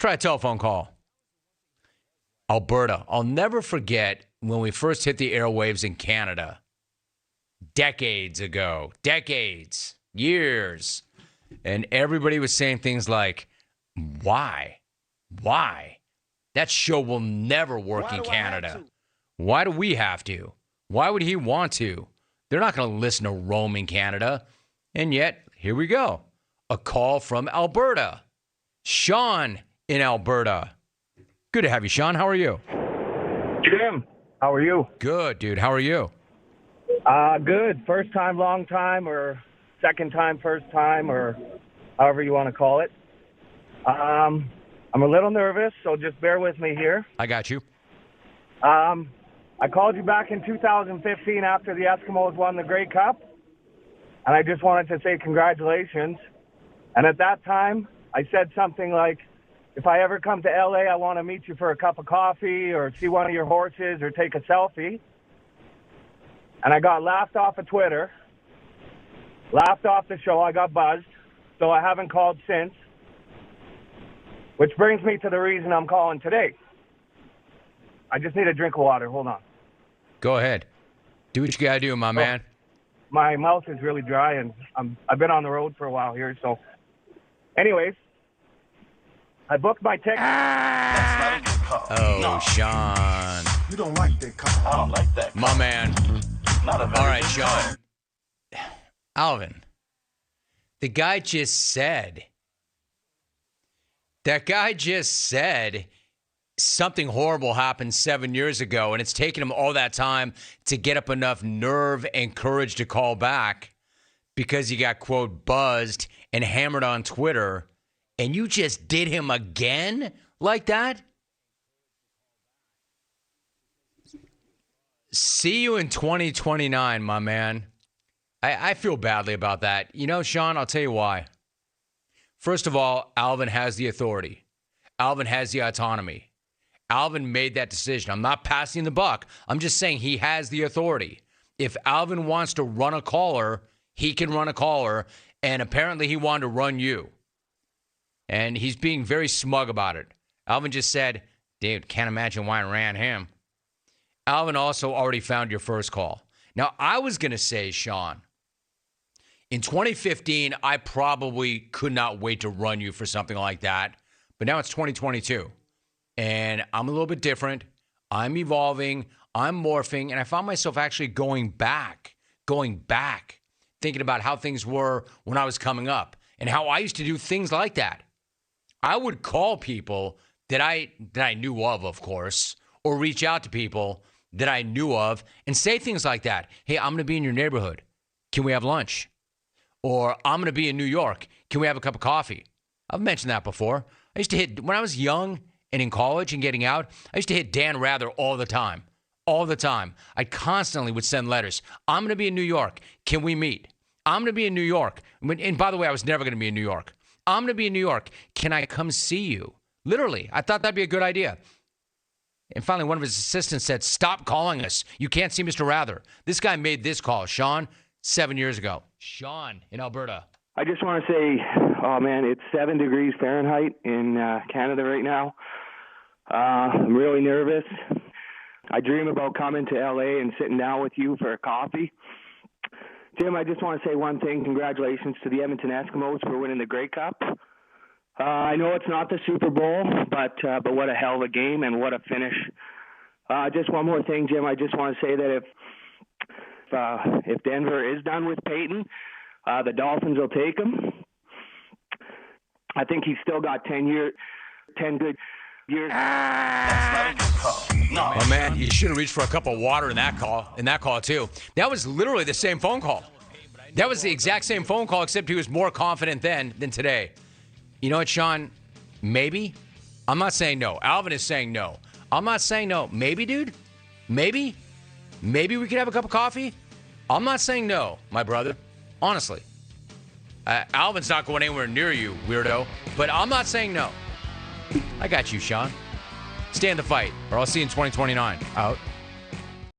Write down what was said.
try a telephone call. Alberta. I'll never forget when we first hit the airwaves in Canada. Decades ago. Decades. Years. And everybody was saying things like, why? Why? That show will never work in Canada. Why do we have to? Why would he want to? They're not going to listen to Rome in Canada. And yet, here we go. A call from Alberta. Shawn in Alberta. Good to have you, Shawn. How are you? Jim, how are you? Good, dude. How are you? Good. First time, long time, or second time, first time, or however you want to call it. I'm a little nervous, so just bear with me here. I got you. I called you back in 2015 after the Eskimos won the Grey Cup, and I just wanted to say congratulations. And at that time, I said something like, if I ever come to LA, I want to meet you for a cup of coffee or see one of your horses or take a selfie. And I got laughed off of Twitter, laughed off the show. I got buzzed, so I haven't called since. Which brings me to the reason I'm calling today. I just need a drink of water. Hold on. Go ahead. Do what you got to do, my man. My mouth is really dry, and I've been on the road for a while here. So, anyways, I booked my ticket. Oh, Shawn. You don't like that call. I don't like that. My man. Not a very All right, good Shawn. Alvin, the guy just said something horrible happened 7 years ago, and it's taken him all that time to get up enough nerve and courage to call back because he got, quote, buzzed and hammered on Twitter, and you just did him again like that? See you in 2029, my man. I feel badly about that. You know, Shawn, I'll tell you why. First of all, Alvin has the authority. Alvin has the autonomy. Alvin made that decision. I'm not passing the buck. I'm just saying he has the authority. If Alvin wants to run a caller, he can run a caller, and apparently he wanted to run you. And he's being very smug about it. Alvin just said, dude, can't imagine why I ran him. Alvin also already found your first call. Now, I was going to say, Shawn, in 2015, I probably could not wait to run you for something like that. But now it's 2022. And I'm a little bit different. I'm evolving. I'm morphing. And I found myself actually going back, thinking about how things were when I was coming up and how I used to do things like that. I would call people that I knew of course, or reach out to people that I knew of and say things like that. Hey, I'm going to be in your neighborhood. Can we have lunch? Or I'm going to be in New York. Can we have a cup of coffee? I've mentioned that before. I used to when I was young and in college and getting out, I used to hit Dan Rather all the time. All the time. I constantly would send letters. I'm going to be in New York. Can we meet? I'm going to be in New York. And by the way, I was never going to be in New York. I'm going to be in New York. Can I come see you? Literally, I thought that'd be a good idea. And finally, one of his assistants said, stop calling us. You can't see Mr. Rather. This guy made this call, Shawn, 7 years ago. Shawn in Alberta. I just want to say, oh, man, it's 7 degrees Fahrenheit in Canada right now. I'm really nervous. I dream about coming to L.A. and sitting down with you for a coffee. Jim, I just want to say one thing. Congratulations to the Edmonton Eskimos for winning the Grey Cup. I know it's not the Super Bowl, but what a hell of a game and what a finish. Just one more thing, Jim. I just want to say that if Denver is done with Peyton, the Dolphins will take him. I think he's still got 10 good years. That's not a good call. No. Oh, man, you should have reached for a cup of water in that call, too. That was literally the same phone call. That was the exact same phone call, except he was more confident then than today. You know what, Shawn? Maybe. I'm not saying no. Alvin is saying no. I'm not saying no. Maybe, dude. Maybe. Maybe we could have a cup of coffee. I'm not saying no, my brother. Honestly. Alvin's not going anywhere near you, weirdo. But I'm not saying no. I got you, Shawn. Stand the fight, or I'll see you in 2029. Out.